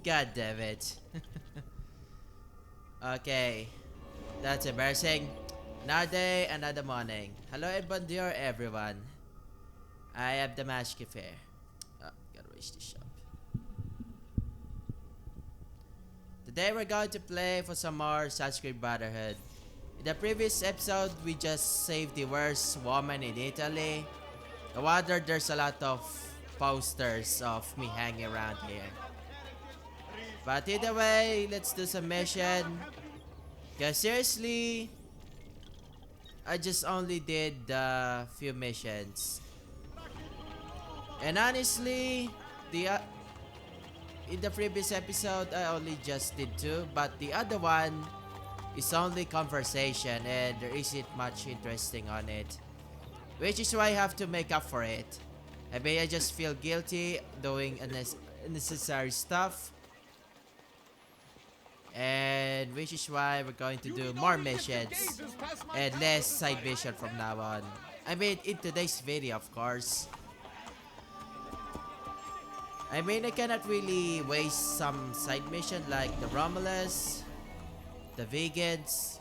God damn it. Okay, that's embarrassing. Another day, another morning. Hello and bonjour everyone. I am the Mashkifair. Oh, gotta reach the shop. Today we're going to play for some more Sunscreen Brotherhood. In the previous episode, we just saved the worst woman in Italy. No wonder there's a lot of posters of me hanging around here. But either way, let's do some mission. Cause seriously, I just only did a few missions. And honestly, the in the previous episode, I only just did two. But the other one is only conversation and there isn't much interesting on it. Which is why I have to make up for it. I mean, I just feel guilty doing unnecessary stuff. And which is why we're going to do more missions and less side mission from now on. I mean, in today's video, of course. I mean, I cannot really waste some side mission like the Romulus, the Vegans,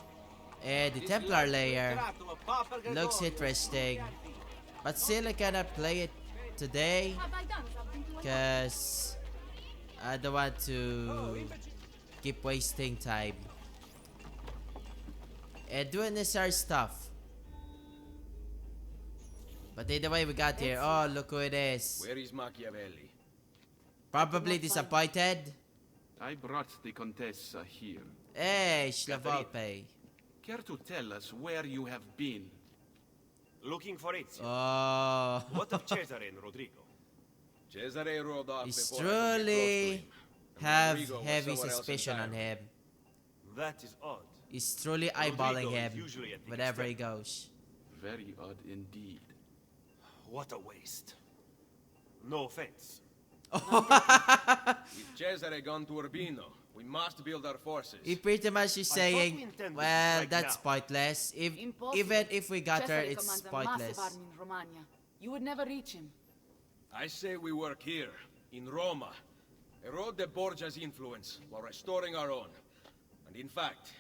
and the Templar layer. Looks interesting. But still, I cannot play it today because I don't want to keep wasting time and doing necessary stuff. But either way, we got here. Oh, look who it is. Where is Machiavelli? Probably disappointed. I brought the Contessa here. Hey, Schlavolpe. Care to tell us where you have been? Looking for Ezio. Oh. What of Cesare and Rodrigo? Cesare rode off He's before I could get close to truly him, and have Rodrigo was heavy somewhere else suspicion on entirely. him. That is odd. He's truly eyeballing Rodrigo is him usually at the wherever he extreme. goes. Very odd indeed. What a waste. No offense. With Cesare gone to Urbino, we must build our forces. He pretty much is I thought we saying, intended well, right that's now." pointless. Impossible. Even if we got her, Cesare it's commands a pointless. massive army in Romagna. You would never reach him. I say we work here, in Roma. Erode the Borgia's influence while restoring our own. And in fact,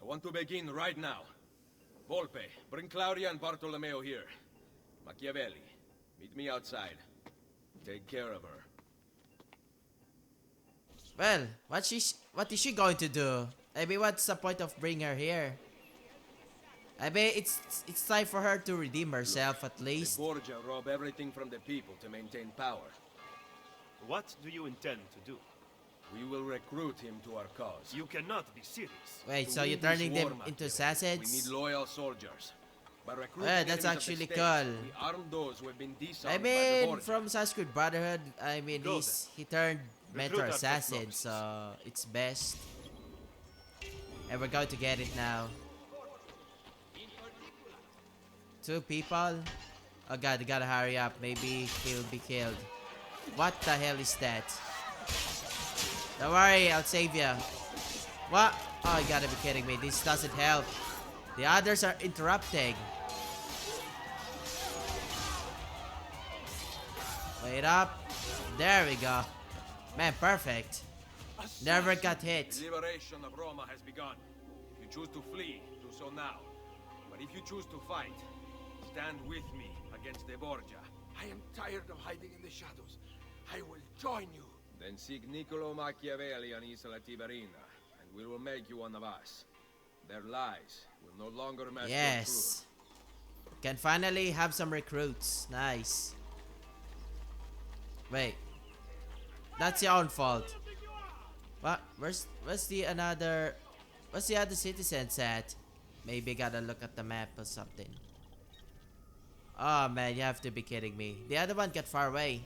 I want to begin right now. Volpe, bring Claudia and Bartolomeo here. Machiavelli, meet me outside. Take care of her. Well, what is she going to do? I mean, what's the point of bringing her here? I mean, it's time for her to redeem herself at The least. Borgia rob everything from the people to maintain power. What do you intend to do? We will recruit him to our cause. You cannot be serious. Wait, To so win you're this turning them war, into Machiavelli, assassins? We need loyal soldiers. By recruiting Well, that's enemies of the actually state, cool. we arm those who have been disarmed I by the mean, Borgia. from Sunscreen Brotherhood, I mean, Go he turned mentor Recruit our assassin, first so it's best. And we're going to get it now. 2 people? Oh god, you gotta hurry up. Maybe he'll be killed. What the hell is that? Don't worry, I'll save you. What? Oh, you gotta be kidding me. This doesn't help. The others are interrupting. Wait up. There we go. Man, perfect. Never got hit. The liberation of Roma has begun. If you choose to flee, do so now. But if you choose to fight, stand with me against the Borgia. I am tired of hiding in the shadows. I will join you. Then seek Niccolo Machiavelli on Isola Tiberina, and we will make you one of us. Their lies will no longer matter. Yes. Can finally have some recruits. Nice. Wait. That's your own fault. What? Where's the other citizens at? Maybe gotta look at the map or something. Oh man, you have to be kidding me. The other one got far away.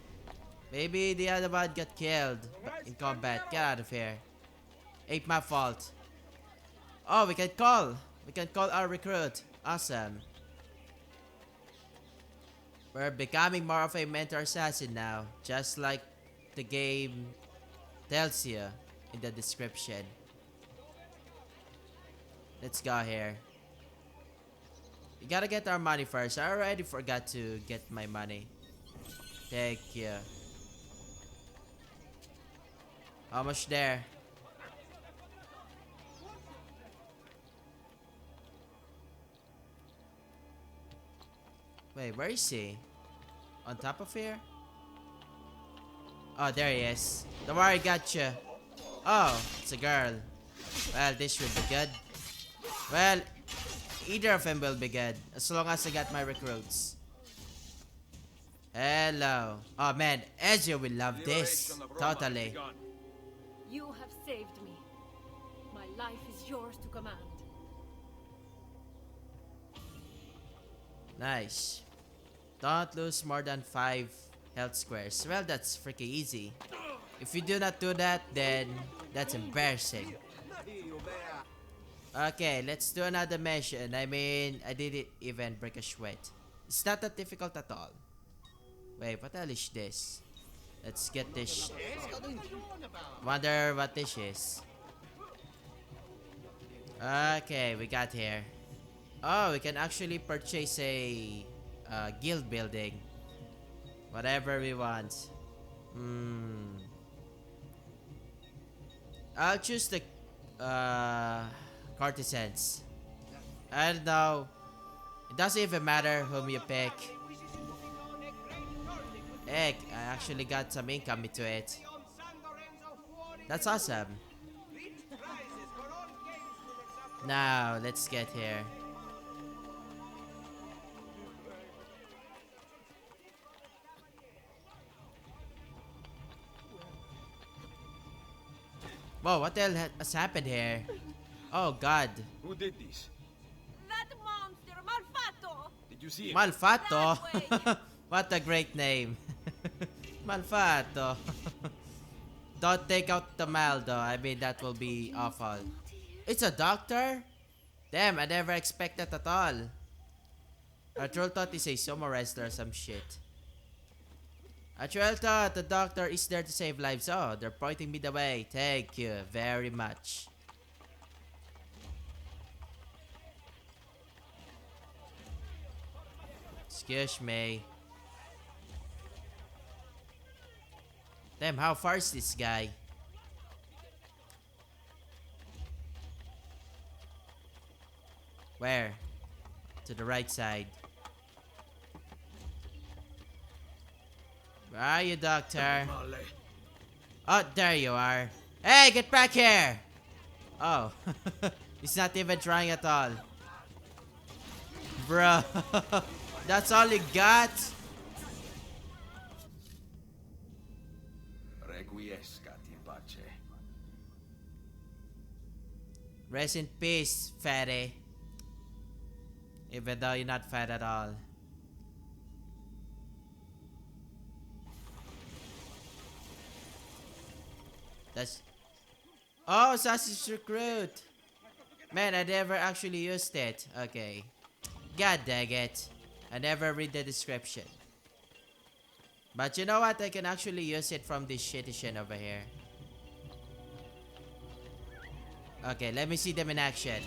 Maybe the other one got killed in combat. Get out of here. Ain't my fault. Oh, we can call. We can call our recruit. Awesome. We're becoming more of a mentor assassin now. Just like the game tells you in the description. Let's go here. We gotta get our money first. I already forgot to get my money. Thank you. Almost there. Wait, where is he? On top of here? Oh, there he is. Don't worry, gotcha. Oh, it's a girl. Well, this should be good. Well, either of them will be good. As long as I got my recruits. Hello. Oh man, Ezio will love this. Liberation of Roma has Totally. begun. You have saved me. My life is yours to command. Nice. Don't lose more than 5 health squares. Well, that's freaking easy. If you do not do that, then that's embarrassing. Okay, let's do another mission. I mean, I didn't even break a sweat. It's not that difficult at all. Wait, what the hell is this? Let's get this. Wonder what this is. Okay, we got here. Oh, we can actually purchase a guild building. Whatever we want. I'll choose the courtesans. I don't know. It doesn't even matter whom you pick. Heck, I actually got some income into it. That's awesome. Now, let's get here. Whoa, what the hell has happened here? Oh god. Who did this? That monster, Malfatto! Did you see him? Malfatto? That way. What a great name. Malfatto. Don't take out the mal though. I mean, that will be awful. It's a doctor? Damn, I never expected at all. I truly thought he's a sumo wrestler or some shit. I truly thought the doctor is there to save lives. Oh, they're pointing me the way. Thank you very much. Excuse me. Damn, how far is this guy? Where? To the right side. Where are you, doctor? Male. Oh, there you are. Hey, get back here! Oh, he's not even trying at all. Bro, that's all you got? Requiescat in pace. Rest in peace, fatty. Even though you're not fat at all. That's... Oh, Assassin's Recruit! Man, I never actually used it. Okay. God dang it. I never read the description. But you know what? I can actually use it from this shitty shit over here. Okay, let me see them in action.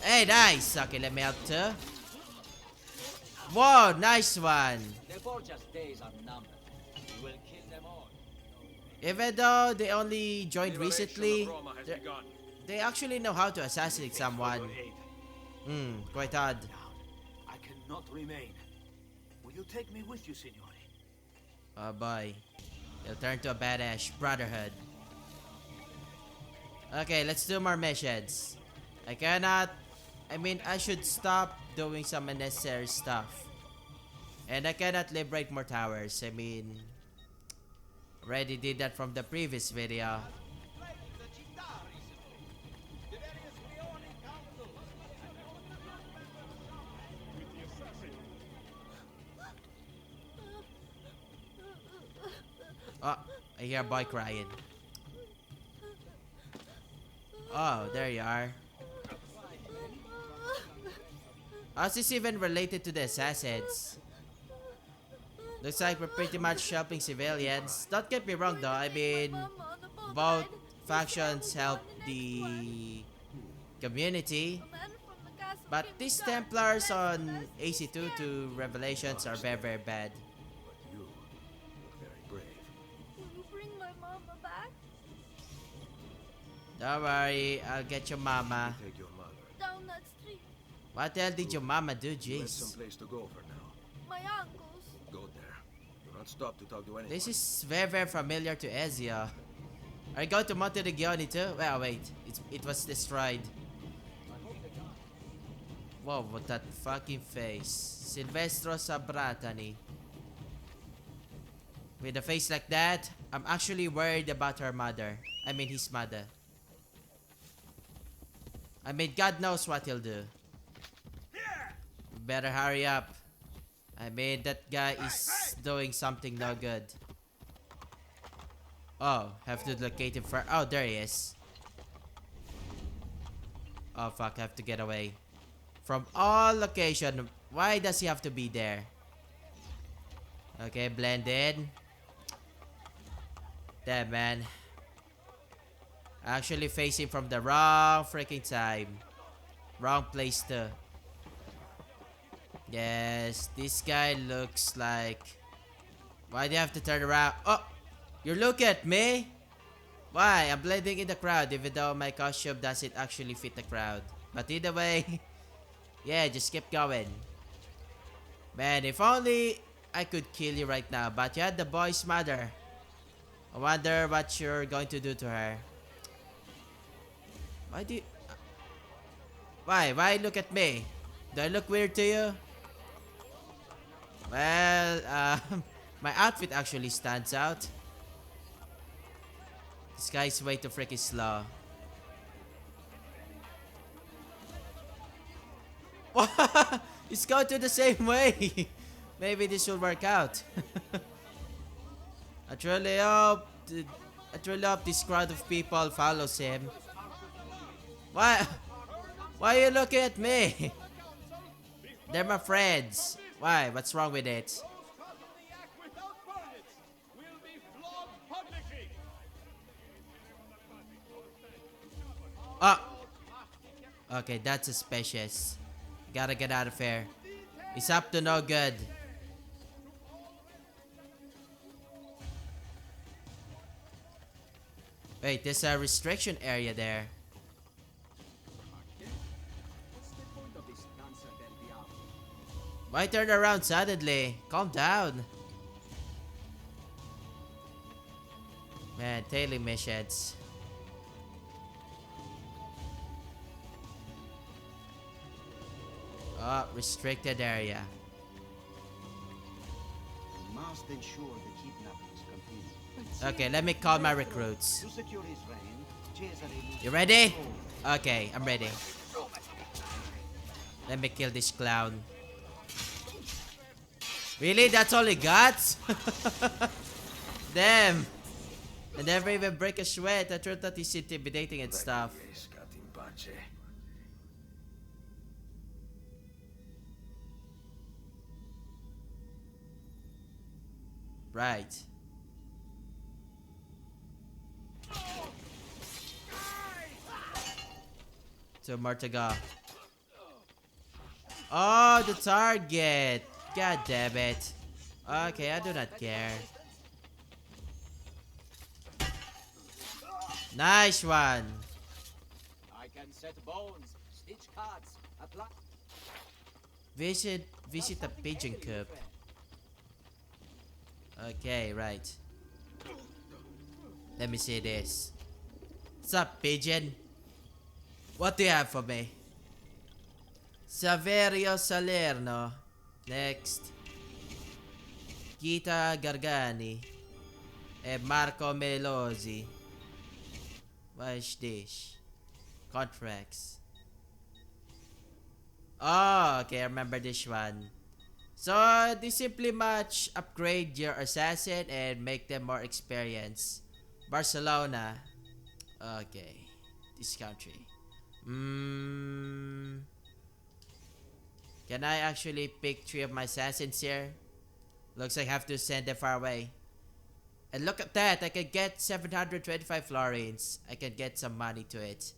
Hey, nice! Okay, let me help too. Whoa, nice one! The Borgia's days are numbered. We will kill them all. Even though they only joined Liberation recently, of Roma has begun. they actually know how to assassinate someone. Your aid. Quite odd. I cannot remain. Will you take me with you, signore? Oh boy. He'll turn to a badass Brotherhood. Okay, let's do more missions. I should stop doing some unnecessary stuff. And I cannot liberate more towers. I mean, already did that from the previous video. Oh, I hear a boy crying. Oh, there you are. How's this even related to the assassins? Looks like we're pretty much helping civilians. Don't get me wrong though, I mean, both factions help the community. But these Templars on AC2 to Revelations are very, very bad. You look very brave. Will you bring my mama back? Don't worry, I'll get your mama. Take your mother. Down that street. What the hell did your mama do, You have jeez? some place to go for now. My uncle's. Go there. Do not stop to talk to anyone. This is very, very familiar to Ezio. Are you going to Monte Regioni too? Well, wait. It was destroyed. Whoa, what that fucking face. Silvestro Sabratani. With a face like that, I'm actually worried about her mother. I mean, his mother. I mean, God knows what he'll do. Better hurry up. I mean, that guy is doing something no good. Oh, have to locate him first. Oh, there he is. Oh, fuck, I have to get away. From all location, why does he have to be there? Okay, blend in. Damn, man. Actually facing from the wrong freaking time. Wrong place too. Yes, this guy looks like... Why do you have to turn around? Oh! You look at me? Why? I'm blending in the crowd even though my costume doesn't actually fit the crowd. But either way... Yeah, just keep going. Man, if only I could kill you right now. But you had the boy's mother. I wonder what you're going to do to her. Why do you... Why look at me? Do I look weird to you? Well, my outfit actually stands out. This guy's way too freaking slow. It's going to the same way. Maybe this will work out. I truly hope this crowd of people follows him. Why are you looking at me? They're my friends. Why? What's wrong with it? Oh. Okay, that's suspicious. Gotta get out of here. He's up to no good. Wait, there's a restriction area there. Why turn around suddenly? Calm down. Man, daily missions. Oh, restricted area. Must ensure the kidnappings continue. Okay, let me call my recruits. To secure his reign, Cesare You ready? Okay, I'm ready. Let me kill this clown. Really? That's all he got? Damn. I never even break a sweat. I thought that he's intimidating and stuff. Right. Two more to go. Oh, the target. God damn it. Okay, I do not care. Nice one. I can set bones, stitch cards, apply. Visit a pigeon coop. Okay, right. Let me see this. What's up, pigeon? What do you have for me? Saverio Salerno. Next. Gita Gargani. And Marco Melosi. What is this? Contracts. Oh, okay, I remember this one. So, they simply much upgrade your assassin and make them more experienced. Barcelona. Okay. This country. Can I actually pick 3 of my assassins here? Looks like I have to send them far away. And look at that, I can get 725 florins. I can get some money to it.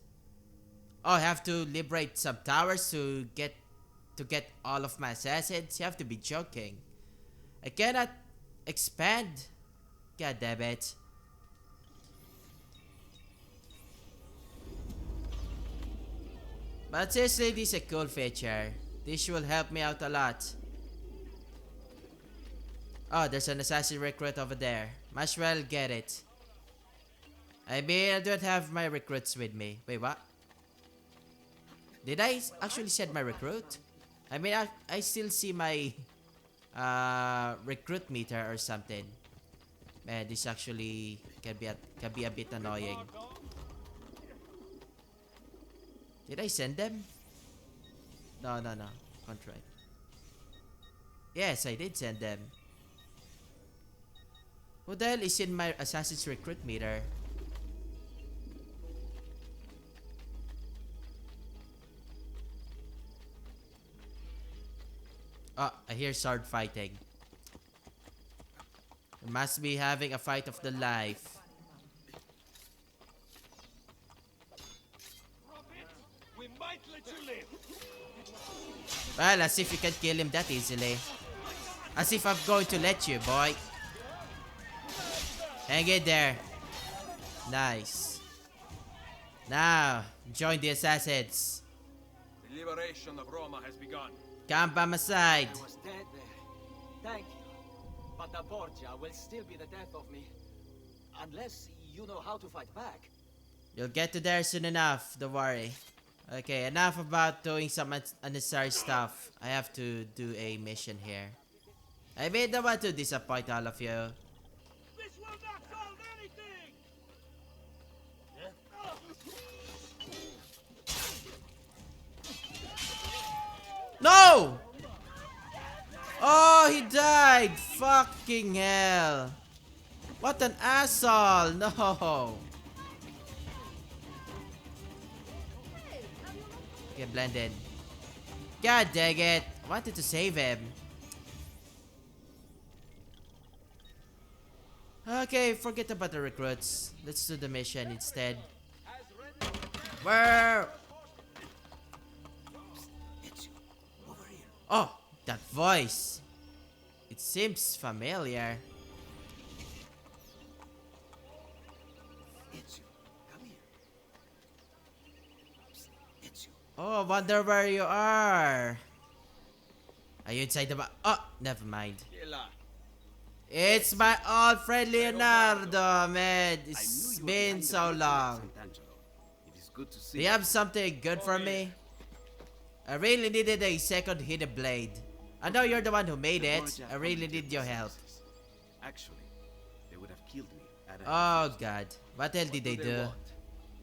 Oh, I have to liberate some towers to get all of my assassins? You have to be joking. I cannot expand. God damn it. But seriously, this is a cool feature. This will help me out a lot. Oh, there's an assassin recruit over there. Might as well get it. I mean, I don't have my recruits with me. Wait, what? Did I actually send my recruit? I mean, I still see my recruit meter or something. Man, this actually can be a bit annoying. Did I send them? No. Can't try. Yes, I did send them. Who the hell is in my Assassin's recruit meter? Oh, I hear sword fighting. We must be having a fight of the life. We might let you live. Well, as if you can kill him that easily. As if I'm going to let you, boy. Hang in there. Nice. Now, join the assassins. The liberation of Roma has begun. Come by my side. I was dead there. Thank you. But the Borgia will still be the death of me. Unless you know how to fight back. You'll get to there soon enough, don't worry. Okay, enough about doing some unnecessary stuff. I have to do a mission here. I mean, don't want to disappoint all of you. This will not solve anything. No! Oh, he died! Fucking hell! What an asshole! No! Okay, blended. God dang it! I wanted to save him. Okay, forget about the recruits. Let's do the mission instead. Where? Oh, that voice. It seems familiar. Oh, I wonder where you are. Are you inside the Oh, never mind. It's my old friend Leonardo, man. It's been so long. Do you have something good for me? I really needed a second hidden blade. I know you're the one who made it. I really need your help. Actually, they would have killed me. Oh god. What else did they do?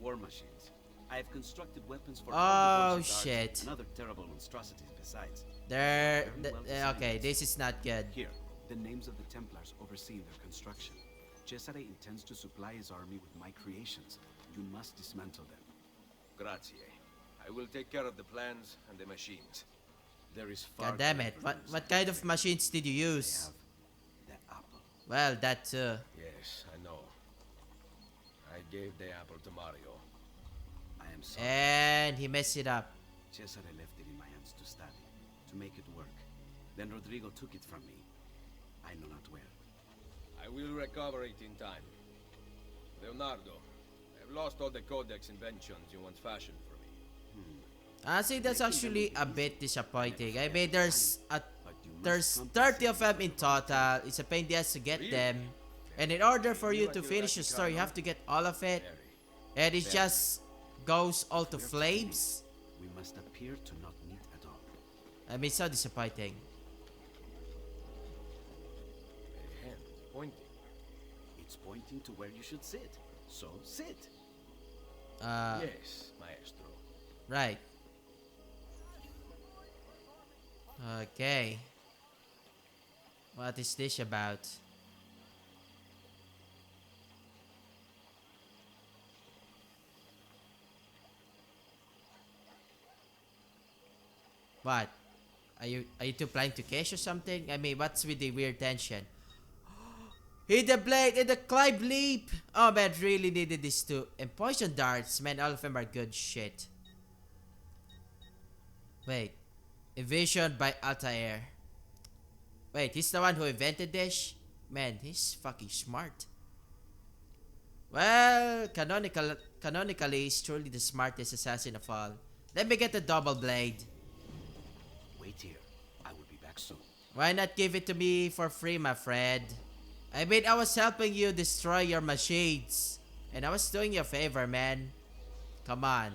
War machines. I have constructed weapons for Oh shit. and other terrible monstrosities besides. Okay, this is not good. Here, the names of the Templars overseeing their construction. Cesare intends to supply his army with my creations. You must dismantle them. Grazie. I will take care of the plans and the machines. There is far God damn it. What kind of machines did you use? the apple. Well, that too. Yes, I know. I gave the apple to Mario. I am sorry. And he messed it up. Cesare left it in my hands to study, to make it work. Then Rodrigo took it from me. I know not where. I will recover it in time. Leonardo, I've lost all the codex inventions you once fashioned for me. Honestly, that's actually a bit disappointing. I mean, there's 30 of them in total. It's a pain in the ass to get them. And in order for you to finish the story, you have to get all of it. And it just goes all to flames. We must appear to not meet at all. I mean, so disappointing. A hand pointing. It's pointing to where you should sit. So sit. Yes, maestro. Right. Okay. What is this about? What? Are you two planning to cash or something? I mean, what's with the weird tension? Hit the blade and the climb leap! Oh man, really needed this too. And poison darts, man, all of them are good shit. Wait. Evasion by Altair. Wait, he's the one who invented this? Man, he's fucking smart. Well, canonically, he's truly the smartest assassin of all. Let me get the double blade. Wait here. I will be back soon. Why not give it to me for free, my friend? I mean, I was helping you destroy your machines. And I was doing you a favor, man. Come on.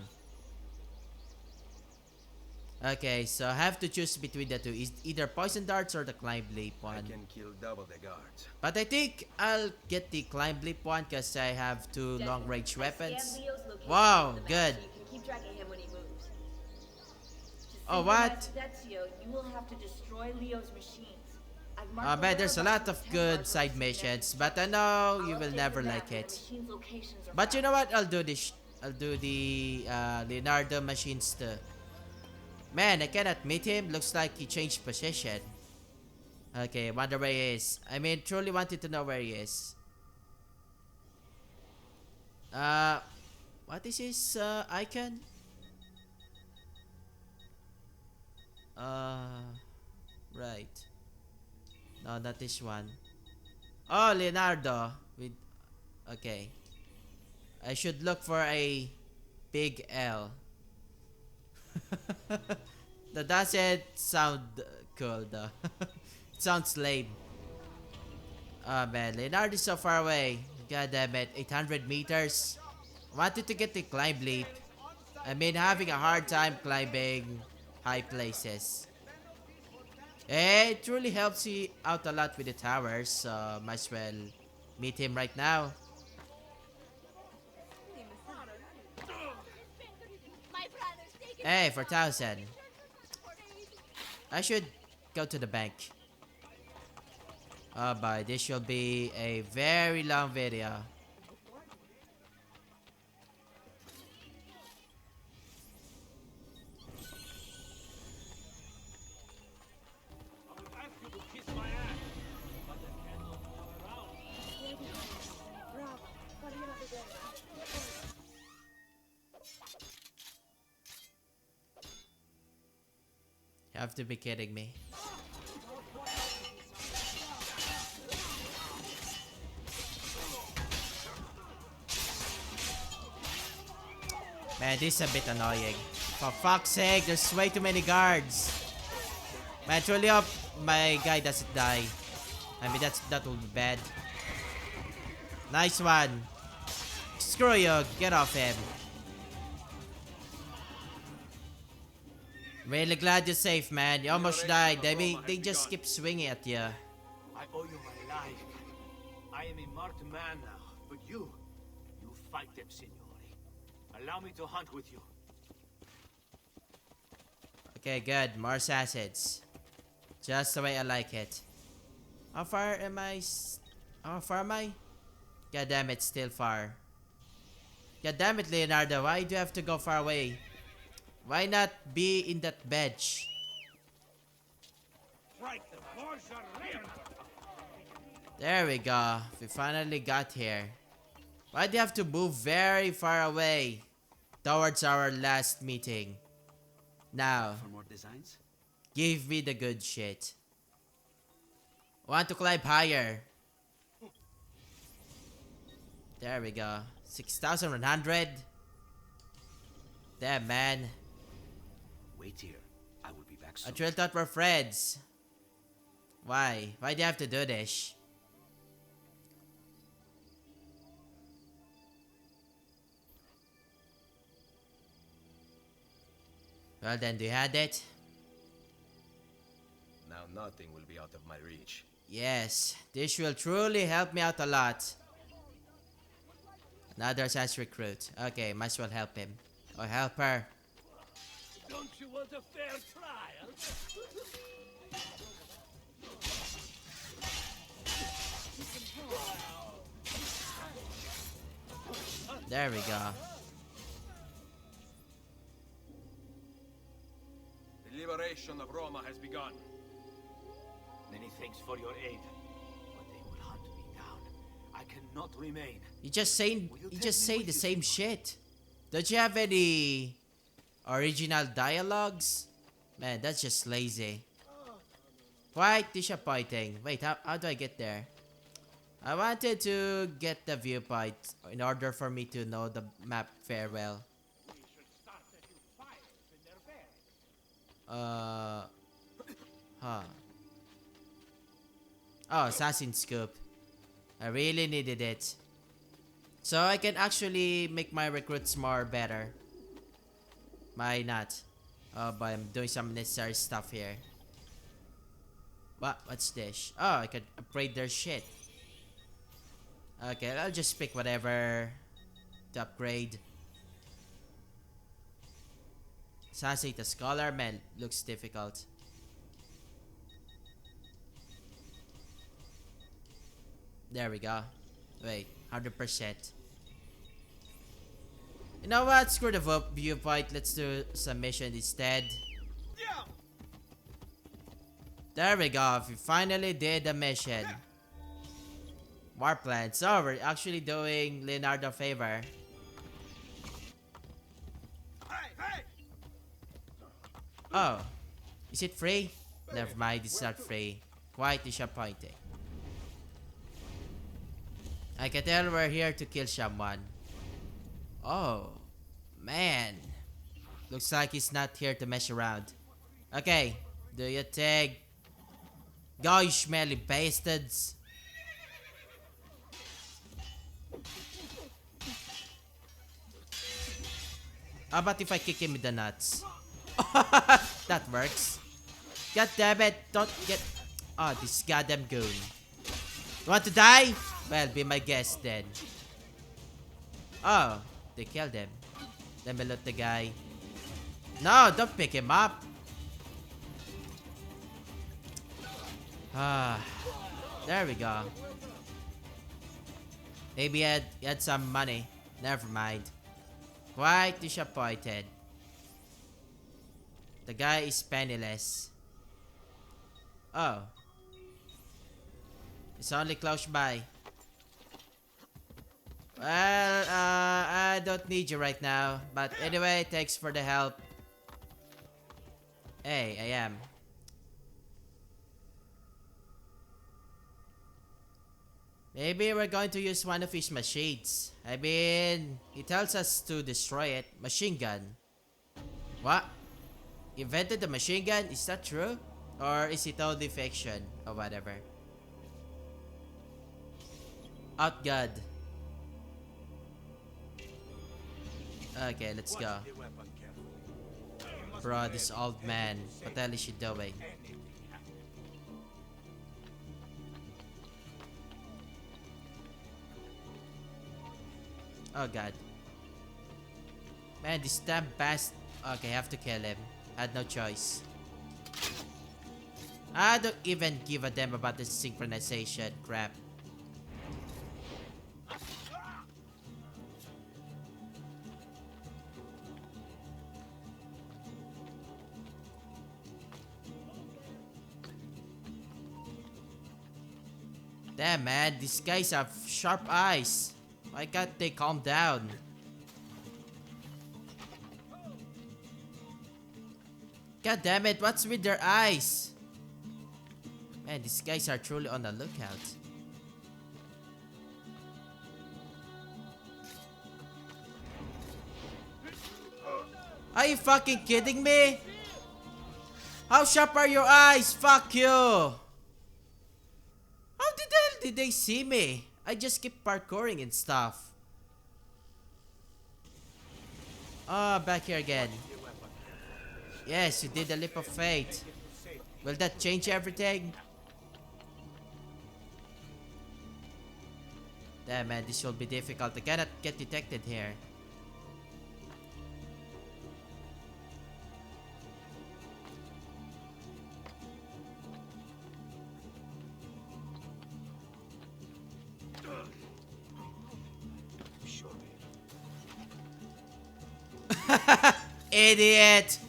Okay, so I have to choose between the two. Is either poison darts or the climb leap I one. can kill double the guards. But I think I'll get the climb leap one because I have two long range weapons. Wow, good. You can keep track of him when he moves. Oh, what? Ezio, you will have to destroy Leo's machines. I've Oh marked the man, there's a lot whereabouts of the good Templars side are missions, next. but I know you I'll will update never the map like where it. the machines' locations are But you found. know what? I'll do this. I'll do the Leonardo machines too. Man, I cannot meet him. Looks like he changed position. Okay, wonder where he is. I mean, truly wanted to know where he is. What is his icon? Right. No, not this one. Oh, Leonardo. With okay. I should look for a big L. That doesn't sound cool though. It sounds lame. Oh man, Leonardo is so far away. God damn it, 800 meters. I wanted to get the climb leap. I mean, having a hard time climbing high places. It truly helps you out a lot with the towers, so might as well meet him right now. Hey, 4,000. I should go to the bank. Oh boy, this should be a very long video. You have to be kidding me. Man, this is a bit annoying. For fuck's sake, there's way too many guards. Man, truly hope my guy doesn't die. I mean, that will be bad. Nice one. Screw you, get off him. Really glad you're safe, man. You almost died. They just keep swinging at you. I owe you my life. I am a marked man now, but you fight them, signore. Allow me to hunt with you. Okay, good. More acids. Just the way I like it. How far am I? How far am I? God damn it, still far. God damn it, Leonardo. Why do you have to go far away? Why not be in that bench? There we go. We finally got here. Why do you have to move very far away towards our last meeting? Now, For more designs? give me the good shit. Want to climb higher. There we go. 6,100. Damn, man. Wait here. I will be back I soon. truly thought we're friends. Why? Why do you have to do this? Well then, do you have it? Now nothing will be out of my reach. Yes, this will truly help me out a lot. Another SAS recruit. Okay, might as well help him. Or help her. Don't you want a fair trial? There we go. The liberation of Roma has begun. Many thanks for your aid, but they will hunt me down. I cannot remain. You just say the same shit. Don't you have any original dialogues? Man, that's just lazy. Quite disappointing. Wait, how do I get there? I wanted to get the viewpoint in order for me to know the map very well. Uh, huh. Oh, assassin scoop. I really needed it. So I can actually make my recruits more better. Why not? But I'm doing some necessary stuff here. What's this? Oh, I could upgrade their shit. Okay, I'll just pick whatever to upgrade. Assassinate a scholar? Man, looks difficult. There we go. Wait, 100%. You know what? Screw the viewpoint. Let's do some mission instead. There we go. We finally did the mission. War plan. So we're actually doing Leonardo a favor. Oh. Is it free? Never mind, it's not free. Quite disappointing. I can tell we're here to kill someone. Oh. Man. Looks like he's not here to mess around. Okay. Do your thing. Go, you smelly bastards. How about if I kick him in the nuts? That works. God damn it. Don't get... Oh, this goddamn goon. You want to die? Well, be my guest then. Oh, they killed him. Let me loot the guy. No, don't pick him up. Ah, there we go. Maybe he had some money. Never mind. Quite disappointed. The guy is penniless. Oh. It's only close by. Well, I don't need you right now. But anyway, thanks for the help. Hey, I am. Maybe we're going to use one of his machines. I mean, he tells us to destroy it. Machine gun. What? Invented the machine gun? Is that true? Or is it only fiction? Or whatever. Outgunned. Okay, let's go. Bro, this old man. What the hell is she doing? Oh god. Man, this damn bastard. Okay, I have to kill him. Had no choice. I don't even give a damn about the synchronization crap. Damn man, these guys have sharp eyes. Why can't they calm down? God damn it, what's with their eyes? Man, these guys are truly on the lookout. Are you fucking kidding me? How sharp are your eyes? Fuck you! How the hell did they see me? I just keep parkouring and stuff. Oh, back here again. Yes, you did a leap of faith. Will that change everything? Damn man, this will be difficult. I cannot get detected here. Idiot!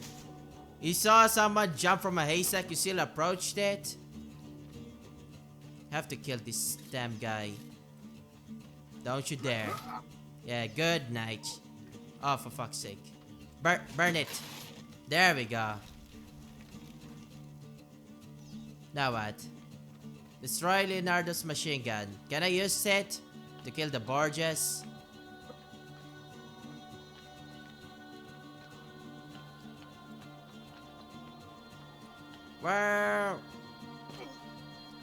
You saw someone jump from a haystack, you still approached it? Have to kill this damn guy. Don't you dare. Yeah, good night. Oh, for fuck's sake. Burn it. There we go. Now what? Destroy Leonardo's machine gun. Can I use it to kill the Borgias? Where?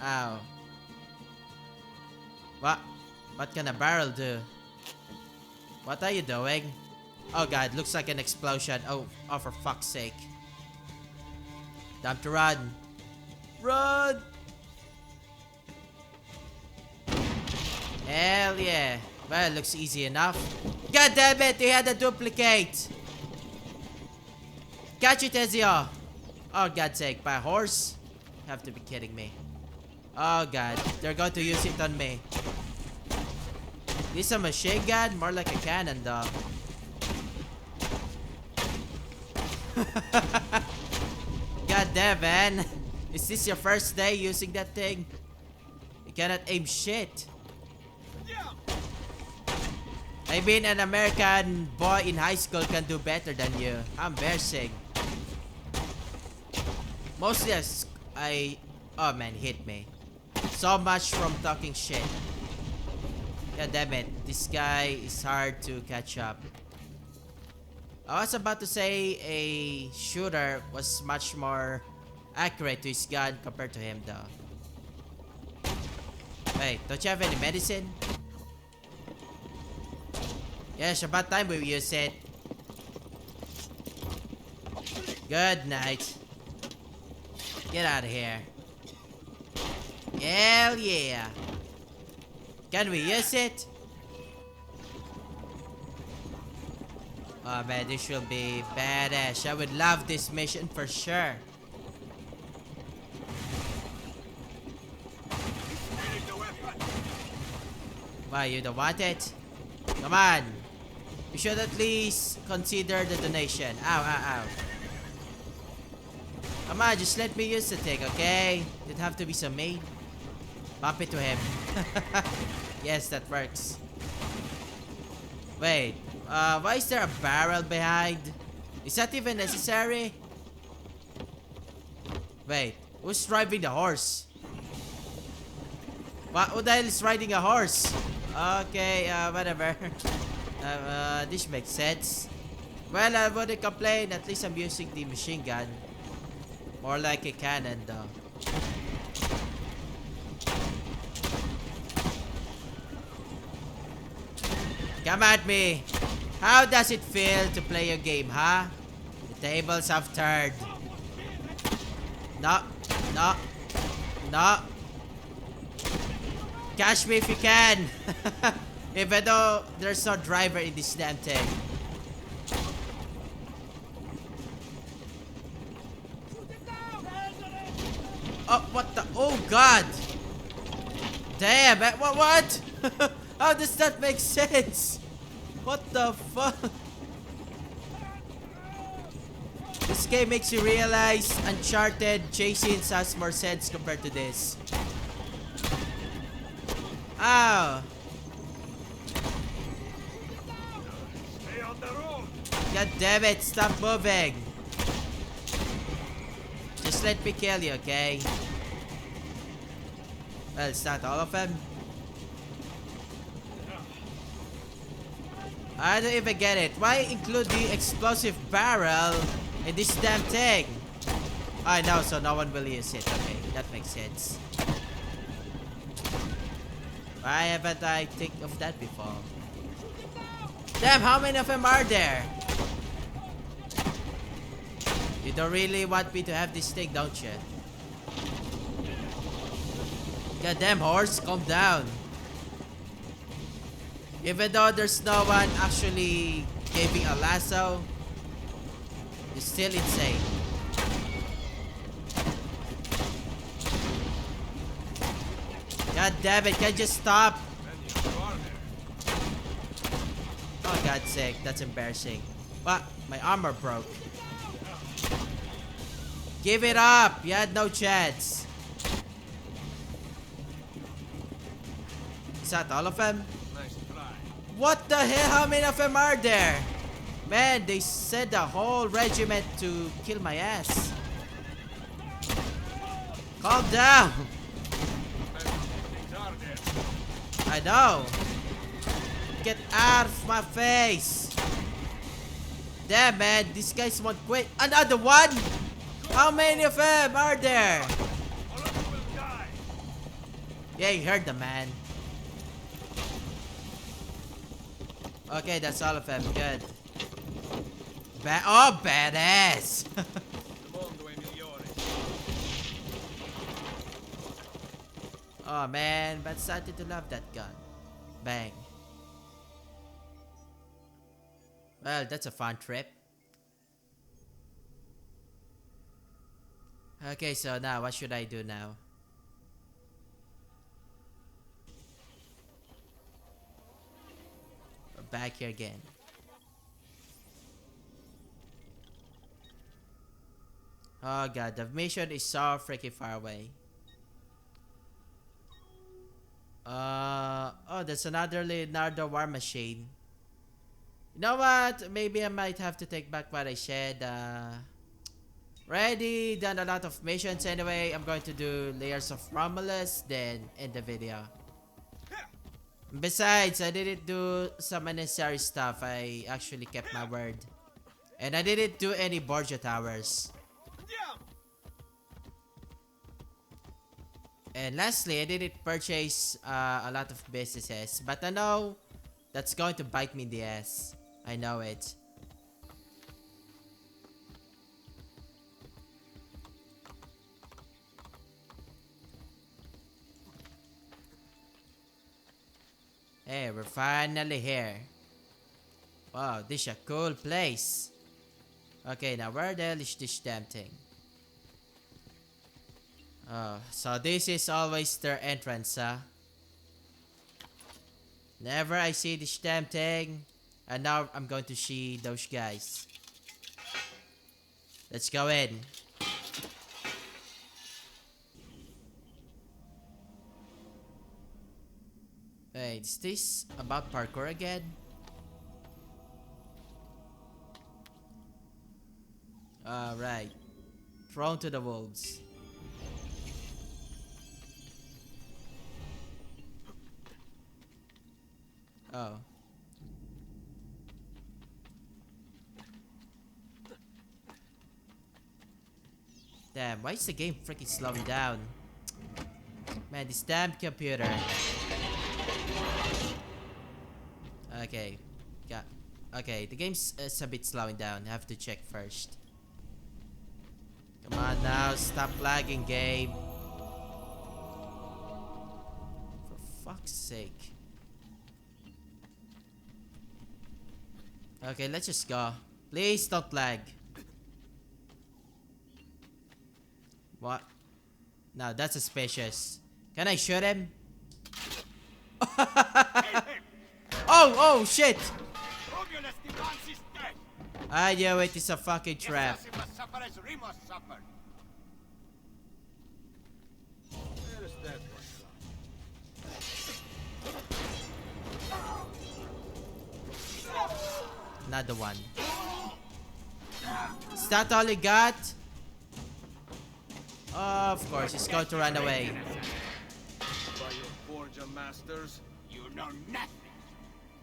Ow. What can a barrel do? What are you doing? Oh god, looks like an explosion. Oh, for fuck's sake. Time to run. Run! Hell yeah. Well, it looks easy enough. God damn it, they had a duplicate. Catch it, Ezio. Oh, God's sake, by a horse? You have to be kidding me. Oh god, they're going to use it on me. This a machine gun? More like a cannon though. God damn, man. Is this your first day using that thing? You cannot aim shit. I mean, an American boy in high school can do better than you. How embarrassing. Mostly oh man, hit me. So much from talking shit. God damn it. This guy is hard to catch up. I was about to say a shooter was much more accurate to his gun compared to him though. Wait, don't you have any medicine? Yes, about time we use it. Good night. Get out of here. Hell yeah. Can we use it? Oh man, this will be badass. I would love this mission for sure. Why, you don't want it? Come on. You should at least consider the donation. Ow, ow, ow. Come on, just let me use the thing, okay? Didn't have to be so mean. Bump it to him. Yes, that works. Wait, why is there a barrel behind? Is that even necessary? Wait, who's driving the horse? Who the hell is riding a horse? Okay, whatever. This makes sense. Well, I wouldn't complain. At least I'm using the machine gun. More like a cannon, though. Come at me. How does it feel to play a game, huh? The tables have turned. No. No. No. Catch me if you can. Even though there's no driver in this damn thing. Oh, what the? Oh, God. Damn, what? How does that make sense? What the fuck? This game makes you realize Uncharted chasing has more sense compared to this. Ow. Stay on the road. God damn it, stop moving. Just let me kill you, okay? Well, it's not all of them. I don't even get it. Why include the explosive barrel in this damn thing? I know, so no one will use it. Okay, that makes sense. Why haven't I think of that before? Damn, how many of them are there? You don't really want me to have this thing, don't you? Goddamn horse, calm down. Even though there's no one actually giving a lasso, it's still insane. God damn it, can you just stop? Oh, God's sake, that's embarrassing. What? My armor broke. Give it up! You had no chance. Is that all of them? What the hell? How many of them are there? Man, they sent a whole regiment to kill my ass. Calm down. I know. Get out of my face. Damn, man. These guys won't quit. Another one? How many of them are there? Yeah, you heard the man. Okay, that's all of them. Good. Oh, badass! Oh man, but started to love that gun. Bang. Well, that's a fun trip. Okay, so now what should I do now? We're back here again. Oh god, the mission is so freaking far away. Oh, that's another Leonardo war machine. You know what? Maybe I might have to take back what I said. Already done a lot of missions anyway. I'm going to do Layers of Romulus, then end the video. Besides, I didn't do some unnecessary stuff. I actually kept my word. And I didn't do any Borgia Towers. And lastly, I didn't purchase a lot of businesses. But I know that's going to bite me in the ass. I know it. Hey, we're finally here. Wow, this is a cool place. Okay, now where the hell is this damn thing? Oh, so this is always their entrance, huh? Never I see this damn thing. And now I'm going to see those guys. Let's go in. Wait, is this about parkour again? Alright. Thrown to the wolves. Oh. Damn, why is the game freaking slowing down? Man, this damn computer. Okay. Yeah. Okay, the game's a bit slowing down. I have to check first. Come on now, stop lagging, game. For fuck's sake. Okay, let's just go. Please don't lag. What? No, that's suspicious. Can I shoot him? Oh, shit! I knew it is a fucking trap. Another one. Is that all you got? Oh, of course, he's going to run away. By your Borgia masters, you know nothing.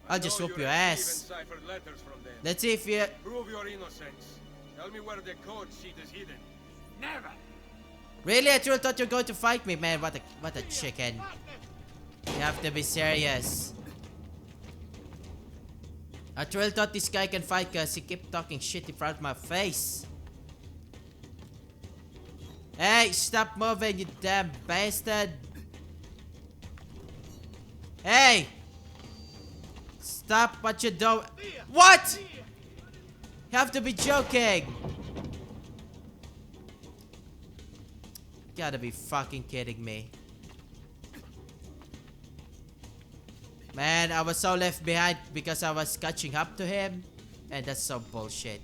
I'll just whoop your ass. Let's see if you... Prove your innocence. Tell me where the code sheet is hidden. Never. Really? I truly thought you were going to fight me, man. What a chicken. You have to be serious. I truly thought this guy can fight because he kept talking shit in front of my face. Hey, stop moving, you damn bastard. Hey! Stop what you do. What? You have to be joking. Gotta be fucking kidding me. Man, I was so left behind because I was catching up to him. And that's so bullshit.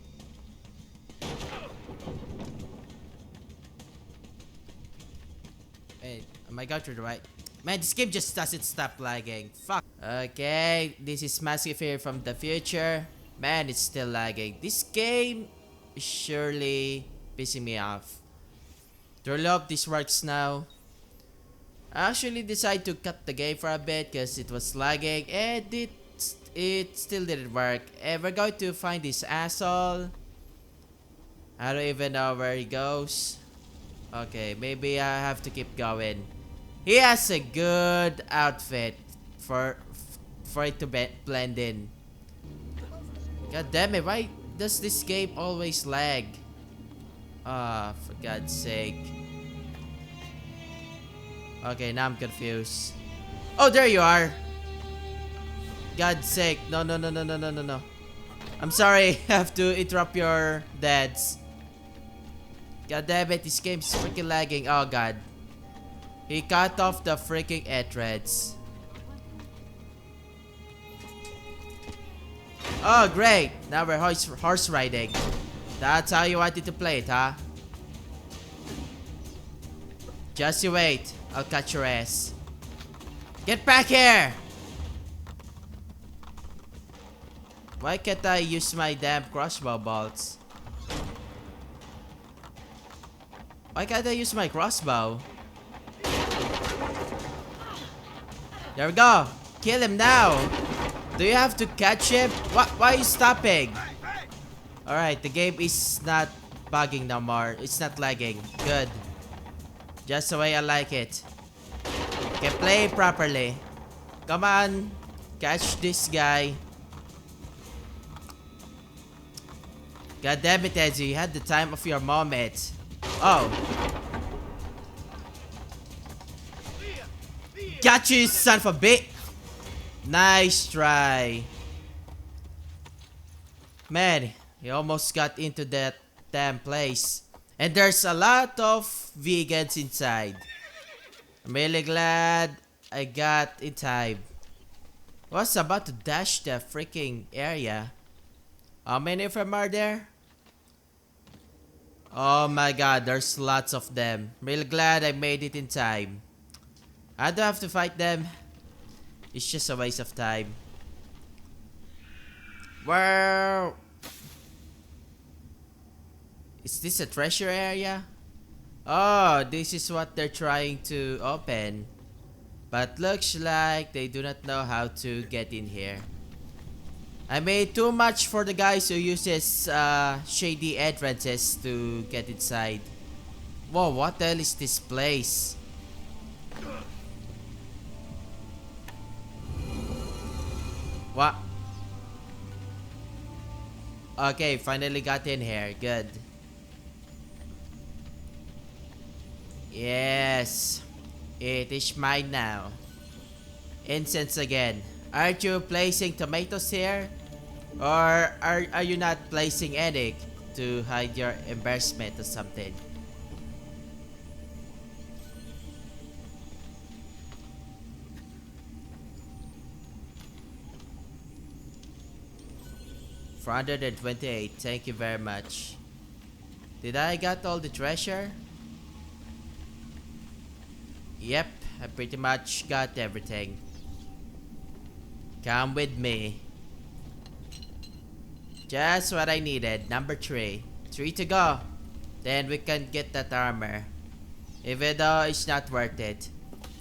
Hey, am I going to the right? Man, this game just doesn't stop lagging. Fuck. Okay, this is Massive here from the future. Man, it's still lagging. This game is surely pissing me off. To hope this works now. I actually decided to cut the game for a bit because it was lagging and it still didn't work. And we're going to find this asshole. I don't even know where he goes. Okay, maybe I have to keep going. He has a good outfit for for it to blend in. God damn it, why does this game always lag? Ah, for God's sake. Okay, now I'm confused. Oh, there you are. God's sake. No, no, no, no, no, no, no, no. I'm sorry. I have to interrupt your dads. God damn it, this game's freaking lagging. Oh, God. He cut off the freaking threads. Oh, great. Now we're horse riding. That's how you wanted to play it, huh? Just you wait. I'll catch your ass. Get back here! Why can't I use my damn crossbow bolts? Why can't I use my crossbow? There we go. Kill him now. Do you have to catch him? Why are you stopping? Alright, the game is not bugging no more. It's not lagging. Good. Just the way I like it. Okay, play properly. Come on. Catch this guy. God damn it, Ezzy. You had the time of your moment. Oh. Got you, son of a bitch. Nice try. Man, he almost got into that damn place. And there's a lot of vegans inside. I'm really glad I got in time. I was about to dash the freaking area. How many of them are there? Oh my god, there's lots of them. Really glad I made it in time. I don't have to fight them. It's just a waste of time. Well, is this a treasure area? Oh, this is what they're trying to open. But looks like they do not know how to get in here. I made too much for the guys who uses shady entrances to get inside. Whoa, what the hell is this place? What? Okay, finally got in here. Good. Yes. It is mine now. Incense again. Aren't you placing tomatoes here? Or are you not placing any to hide your embarrassment or something? $428. Thank you very much. Did I got all the treasure? Yep, I pretty much got everything. Come with me. Just what I needed. Number 3. 3 to go. Then we can get that armor. Even though it's not worth it.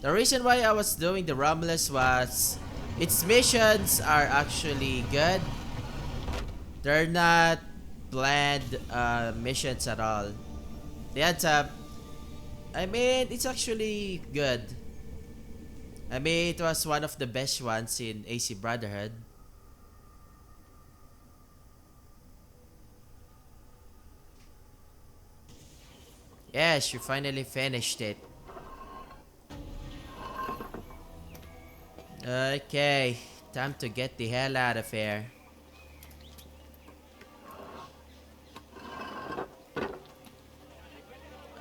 The reason why I was doing the Romulus was its missions are actually good. They're not bland missions at all. They had I mean, it's actually good. I mean, it was one of the best ones in AC Brotherhood. Yes, you finally finished it. Okay, time to get the hell out of here.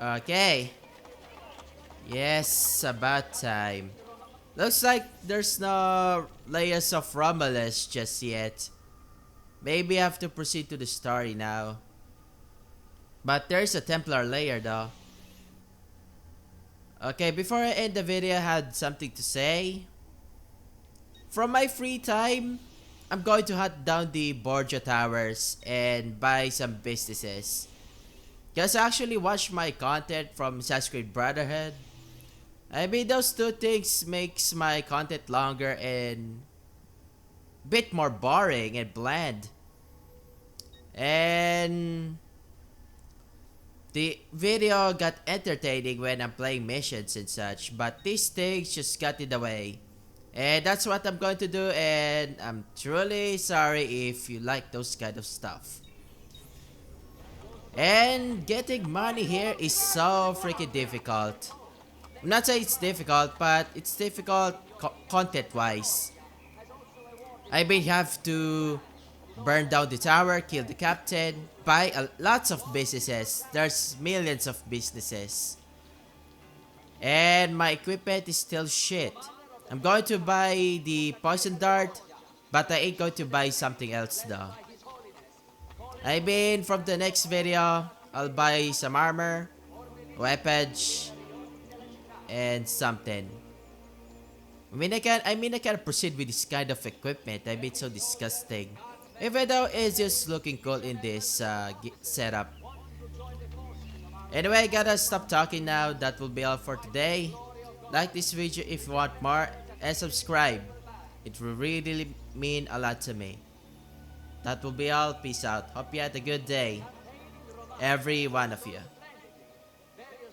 Okay. Yes, about time. Looks like there's no layers of Romulus just yet. Maybe I have to proceed to the story now. But there's a Templar layer though. Okay, before I end the video, I had something to say. From my free time, I'm going to hunt down the Borgia Towers and buy some businesses. Because I actually watch my content from Assassin's Brotherhood. I mean, those two things makes my content longer and bit more boring and bland. And The video got entertaining when I'm playing missions and such, but these things just got in the way. And that's what I'm going to do, and I'm truly sorry if you like those kind of stuff. And getting money here is so freaking difficult. I'm not saying it's difficult, but it's difficult content-wise. I may have to burn down the tower, kill the captain, buy lots of businesses. There's millions of businesses. And my equipment is still shit. I'm going to buy the poison dart, but I ain't going to buy something else though. I mean, from the next video, I'll buy some armor, weapons, and something. I can proceed with this kind of equipment. I mean, it's so disgusting. Even though it's just looking cool in this setup. Anyway, gotta stop talking now. That will be all for today. Like this video if you want more, and subscribe. It will really mean a lot to me. That will be all. Peace out. Hope you had a good day, every one of you.